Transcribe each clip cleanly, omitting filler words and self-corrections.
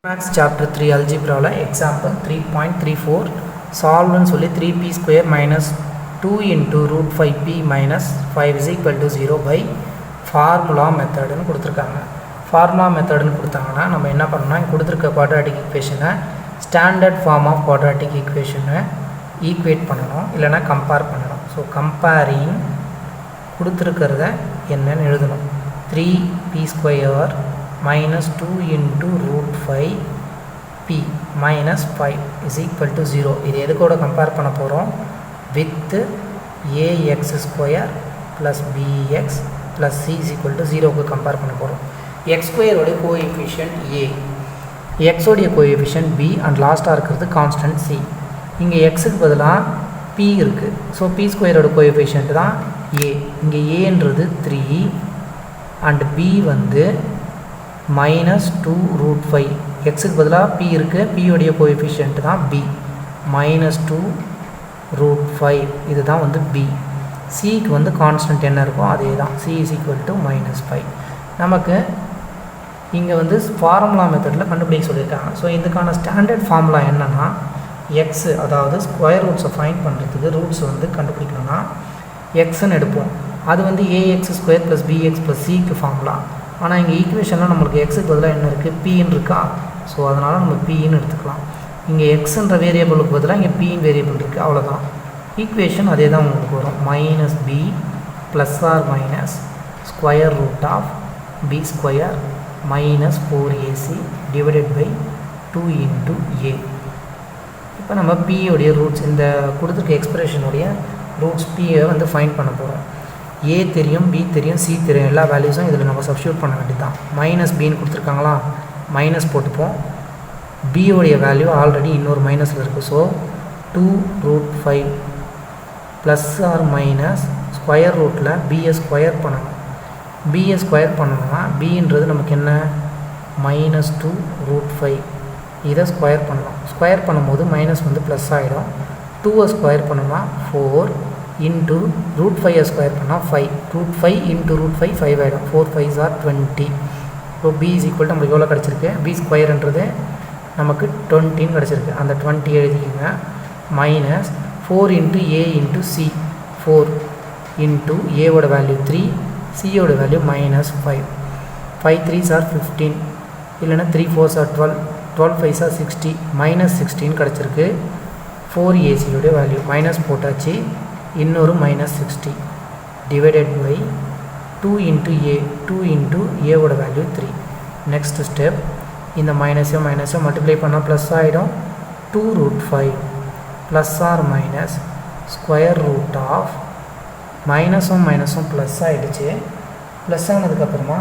Maths chapter 3 algebra example 3.34 solve and solli 3p square minus 2 into root 5p minus 5 is equal to 0 by formula method nu kuduthirukanga. Formula method nu kuduthaanga nama enna pannona kuduthirukka quadratic equation standard form of quadratic equation equate pannanom illana compare pannanom. So comparing kuduthirukkrada enna nu eludhanum 3p square minus 2 into root 5 p minus 5 is equal to 0. இது எதுக்கோட compare பண்ண போகிறோம் with ax square plus bx plus c is equal to 0க்கு compare பண்ண போகிறோம். x square உடைய coefficient a, x உடைய coefficient b and லாஸ்ட்டாக இருக்கிறது கான்ஸ்டன்ட் c. இங்கே xக்கு பதிலாக p இருக்குது. ஸோ p ஸ்கொயரோட கோஎஃபிஷியன்ட் தான் a. இங்கே aன்றது 3 and b வந்து minus 2 root 5. x க்கு பதிலாக p இருக்குது, p உடைய கோஎஃபிஷியன்ட் தான் b minus 2 root 5. இது தான் வந்து b. c க்கு வந்து கான்ஸ்டன்ட் என்ன இருக்கோ அதே தான், c is equal to minus 5. நமக்கு இங்கே வந்து ஃபார்முலா மெத்தடில் கண்டுபிடிக்க சொல்லியிருக்காங்க. ஸோ இதுக்கான ஸ்டாண்டர்ட் ஃபார்முலா என்னென்னா x, அதாவது ஸ்கொயர் ரூட்ஸை ஃபைண்ட் பண்ணுறதுக்கு ரூட்ஸ் வந்து கண்டுபிடிக்கணும்னா எக்ஸ்ன்னு எடுப்போம். அது வந்து ax square plus bx plus சிக்கு ஃபார்முலா. ஆனால் இங்கே ஈக்குவேஷனில் நம்மளுக்கு எக்ஸுக்கு பதிலாக என்ன இருக்குது, பின்னு இருக்கா. ஸோ அதனால் நம்ம பின்னு எடுத்துக்கலாம். இங்கே எக்ஸுன்ற வேரியபிளுக்கு பதிலாக இங்கே பின்னு வேரியபிள் இருக்குது, அவ்வளோதான். ஈக்குவேஷன் அதே தான் உங்களுக்கு வரும். Minus b plus R minus square root of b square minus 4ac divided by 2 into a. இப்போ நம்ம பியோடைய ரூட்ஸ், இந்த கொடுத்துருக்க எக்ஸ்பிரஷனுடைய ரூட்ஸ் பியை வந்து ஃபைண்ட் பண்ண போகிறோம். ஏ தெரியும், பி தெரியும், சி தெரியும், எல்லா வேல்யூஸும் இதில் நம்ம சப்ஸ்டியூட் பண்ண வேண்டியது தான். மைனஸ் பின்னு கொடுத்துருக்காங்களா, மைனஸ் போட்டுப்போம். பியோடைய வேல்யூ ஆல்ரெடி இன்னொரு மைனஸில் இருக்குது. So 2 root 5 plus R minus square ரூட்டில் பியை ஸ்கொயர் பண்ணணும். பியை ஸ்கொயர் பண்ணணும்னா பின்றது நமக்கு என்ன, மைனஸ் 2 ரூட் 5. இதை ஸ்கொயர் பண்ணணும். ஸ்கொயர் பண்ணும்போது மைனஸ் வந்து ப்ளஸ் ஆகிடும். 2வை ஸ்கொயர் பண்ணோம்னா 4 இன்ட்டு ரூட் 5 ஸ்கொயர் பண்ணால் 5. ரூட் 5 இன்ட்டு ரூட் 5 5 ஆகிடும். 4 5s are 20. So P is equal to நம்மளுக்கு எவ்வளோ கிடச்சிருக்கு, பி ஸ்கொயர்ன்றது நமக்கு 20ன்னு கிடச்சிருக்கு. அந்த 20 எழுதிக்கிங்க. Minus 4 into A into C, 4 into ஏவோட வேல்யூ 3, சியோட வேல்யூ மைனஸ் 5. 5 3s are 15, இல்லைன்னா 3 4s are 12, 12 5s are 60, minus 16 கிடச்சிருக்கு. 4ac வேல்யூ மைனஸ் போட்டாச்சு, இன்னொரு minus 60 divided by 2 into a, 2 into ஏவோட வேல்யூ 3. நெக்ஸ்ட் ஸ்டெப், இந்த மைனஸையும் மல்டிப்ளை பண்ணால் ப்ளஸ் ஆகிடும். 2 root 5 plus R minus square root of மைனஸும் ப்ளஸ் ஆகிடுச்சு. ப்ளஸ் ஆனதுக்கப்புறமா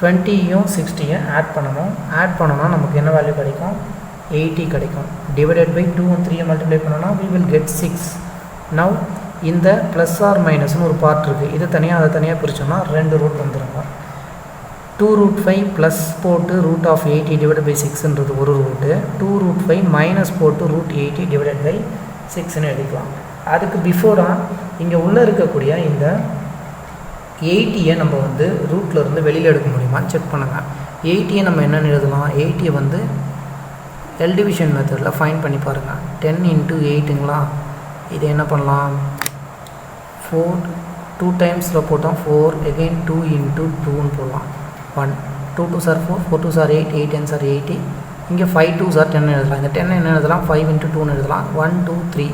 20யும் 60யும் ஆட் பண்ணணும். ஆட் பண்ணோன்னா நமக்கு என்ன வேல்யூ கிடைக்கும், 80 கிடைக்கும். டிவைடட் பை 2 and 3 மல்டிப்ளை பண்ணோன்னா we will get 6. நவ் இந்த ப்ளஸ் ஆர் மைனஸ்னு ஒரு பார்ட் இருக்குது, இது தனியாக அதை தனியாக பிரித்தோம்னா 2 ரூட் வந்துடுங்க. 2 ரூட் 5 ப்ளஸ் போட்டு ரூட் ஆஃப் 80 டிவைட் பை 6ன்றது ஒரு ரூட்டு. 2 ரூட் 5 மைனஸ் போட்டு ரூட் 80 டிவைடட் பை 6ன்னு எழுதிக்கலாம். அதுக்கு பிஃபோராக இங்கே உள்ளே இருக்கக்கூடிய இந்த 80யை நம்ம வந்து ரூட்டில் இருந்து வெளியில் எடுக்க முடியுமான்னு செக் பண்ணுங்கள். 80யை நம்ம என்னென்னு எழுதலாம், 80யை வந்து எல் டிவிஷன் மெத்தடில் ஃபைண்ட் பண்ணி பாருங்கள். 10 இன்ட்டு 8ங்களா, இது என்ன பண்ணலாம், 4 2 டைம்ஸில் போட்டோம். 4 again 2 இன்ட்டு 2ன்னு போடலாம். 1 2 2s are 4, 4 2s are 8, 8 10s are 80. இங்கே 5 2s are 10 எழுதலாம். இந்த 10 என்ன எழுதலாம், 5 இன்ட்டு 2ன்னு எழுதலாம். 1 2 3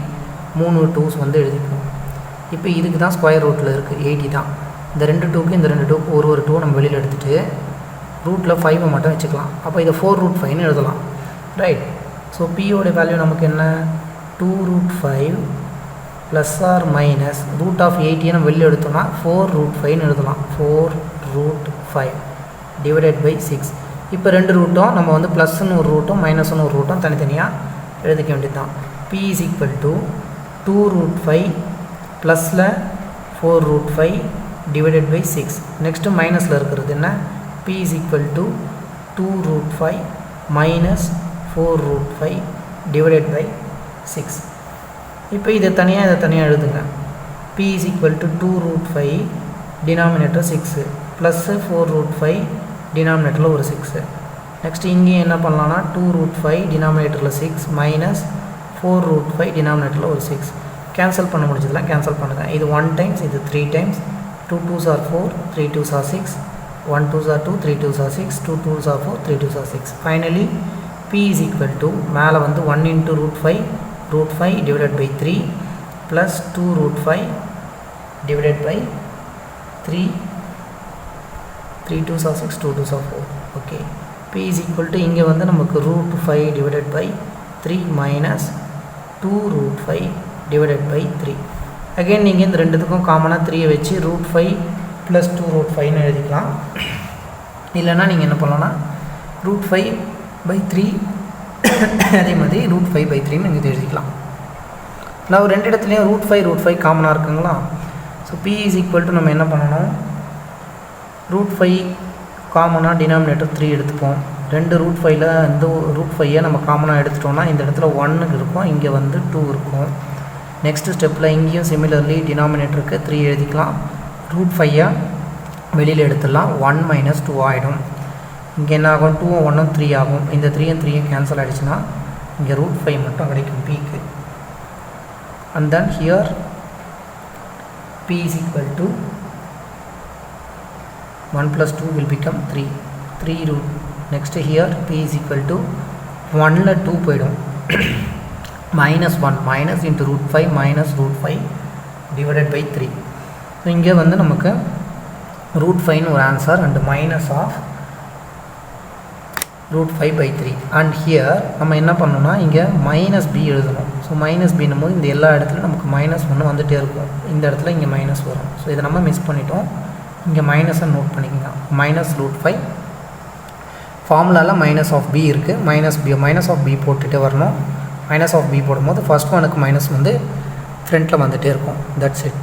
3 2s வந்து எழுதிப்போம். இப்போ இதுக்கு தான் ஸ்கொயர் ரூட்டில் இருக்குது 80 தான். இந்த 2 2க்கு இந்த 2 2க்கு ஒரு 2 நம்ம வெளியில் எடுத்துகிட்டு ரூட்டில் 5 மட்டும் வச்சுக்கலாம். அப்போ இதை 4 ரூட் 5ன்னு எழுதலாம், ரைட். ஸோ பியோட வேல்யூ நமக்கு என்ன, 2 root 5 plus R minus root of 80 நம்ம வெளியில் எடுத்தோம்னா 4 ரூட் 5ன்னு எழுதலாம். 4 ரூட் 5 டிவைடட் பை 6. இப்போ 2 ரூட்டும் நம்ம வந்து ப்ளஸ்ன்னு ஒரு ரூட்டும் மைனஸ்ன்னு ஒரு ரூட்டும் தனித்தனியாக எழுதிக்க வேண்டியது தான். P is equal to 2 root 5 ப்ளஸில் 4 ரூட் 5 டிவைடட் பை 6. நெக்ஸ்ட்டு மைனஸில் இருக்கிறது என்ன, P is equal to 2 root 5 minus 4 root 5 divided by 6. இப்போ இதை தனியாக எழுதுங்க. p is equal to 2 root 5 denominator 6 plus 4 root 5 டினாமினேட்டரில் ஒரு 6 நெக்ஸ்ட் இங்கேயும் என்ன பண்ணலாம்னா 2 root 5 டினாமினேட்டரில் 6 மைனஸ் 4 root 5 டினாமினேட்டரில் ஒரு 6 கேன்சல் பண்ண முடிஞ்சதுலாம் கேன்சல் பண்ணுங்கள். இது 1 டைம்ஸ், இது 3 times. 2 2s are 4, 3 2s are 6, 1 2s are 2, 3 2s are 6, 2 2s are 4, 3 2s are 6. Finally P is equal to மேலே வந்து 1 into root 5 divided by 3 plus 2 root 5 divided by 3, 3 2s are 6, 2 2s are 4. Okay, P is equal to இங்கே வந்து நமக்கு root 5 divided by 3 minus 2 root 5 divided by 3. Again நீங்கள் இந்த ரெண்டுத்துக்கும் காமனாக 3 வச்சு root 5 plus 2 root 5 எழுதிக்கலாம். இல்லைனா நீங்கள் என்ன பண்ணலாம்னா root 5 by 3 அதே மாதிரி root 5 by 3 நீங்கள் இது எழுதிக்கலாம். நான் ரெண்டு இடத்துலையும் root 5 காமனாக இருக்குங்களா. So P is equal to நம்ம என்ன பண்ணணும், root 5 காமனாக டினாமினேட்டர் 3 எடுத்துப்போம். ரெண்டு root 5ல் இந்த root 5ஐ நம்ம காமனாக எடுத்துட்டோம்னா இந்த இடத்துல 1 இருக்கும், இங்கே வந்து 2 இருக்கும். நெக்ஸ்ட் ஸ்டெப்பில் இங்கேயும் சிமிலர்லி டினாமினேட்டருக்கு 3 எழுதிக்கலாம். root 5ஐ வெளியில் எடுத்துடலாம், 1 minus 2 ஆகிடும். இங்கே என்ன ஆகும், 2 1 3 ஆகும். இந்த 3 கேன்சல் ஆகிடுச்சுன்னா இங்கே root 5 மட்டும் கிடைக்கும் Pக்கு. And then here P is equal to 1 plus 2 will become 3 root. Next here P is equal to 1ல 2 போயிடும், minus 1 minus into root 5 minus root 5 divided by 3. So இங்கே வந்து நமக்கு root 5 ஒரு answer and minus of root 5 by 3. and here நம்ம என்ன பண்ணணும்னா இங்கே minus b எழுதணும். ஸோ minus b போது இந்த எல்லா இடத்துலையும் நமக்கு minus 1 வந்துகிட்டே இருக்கும், இந்த இடத்துல இங்கே மைனஸ் வரும். ஸோ இதை நம்ம மிஸ் பண்ணிட்டோம், இங்கே மைனஸை நோட் பண்ணிக்கோங்க. மைனஸ் root 5 ஃபார்முலாவில் மைனஸ் ஆஃப் b இருக்குது, மைனஸ் ஆஃப் b போட்டுகிட்டே வரணும். மைனஸ் ஆஃப் b போடும்போது ஃபர்ஸ்ட் ஒனுக்கு மைனஸ் வந்து ஃப்ரண்ட்டில் வந்துகிட்டே இருக்கும். That's it.